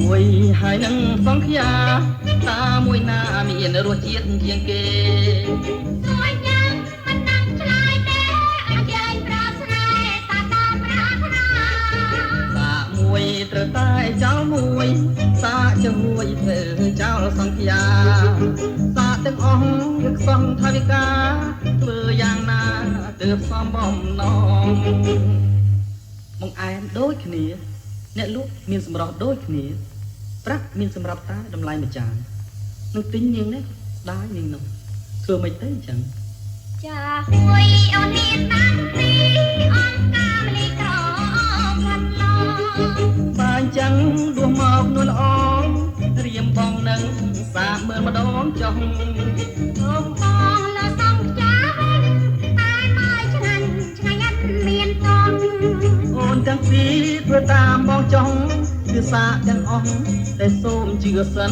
មួយហើយនឹងសង្ឃាតាមួយណាមានរសជាតិជាងគេសួយយ៉ាងមិនដឹងឆ្លើយទេអញ្ជើញប្រស្នេហ៍តាតាមប្រាថ្នាសាមួយត្រូវតែចោលមួយសាជាមួយធ្វើចោលសង្ឃាសាទាំងអស់វាខ្សងថាវិការធ្វើយ៉ាងណាទើបសមបំណងបង្អែមដូចគ្នាអ្នកលក់មានសម្រស់ដូចគ្នាប្រាក់មានសម្រាប់តាតម្លៃមួយចាននឹងទិញនាងនេះស្ដាយនាងនោះធ្វើមិនទៅអញ្ចឹងចាមួយអូនមានតាមទីអង្គការលីក្រផាត់ឡងបើអញ្ចឹងដួសមកនួនល្អរៀមបងនឹងសាកមើលម្ដងចុះអូនបងលើសង្ចាវិញតែមកឆ្ងាញ់ឆ្ងាញ់អត់មានតន់អូនទាំងពីរធ្វើតាមបងចង់គឺសាកទាំងអស់តែសូមជឿសិន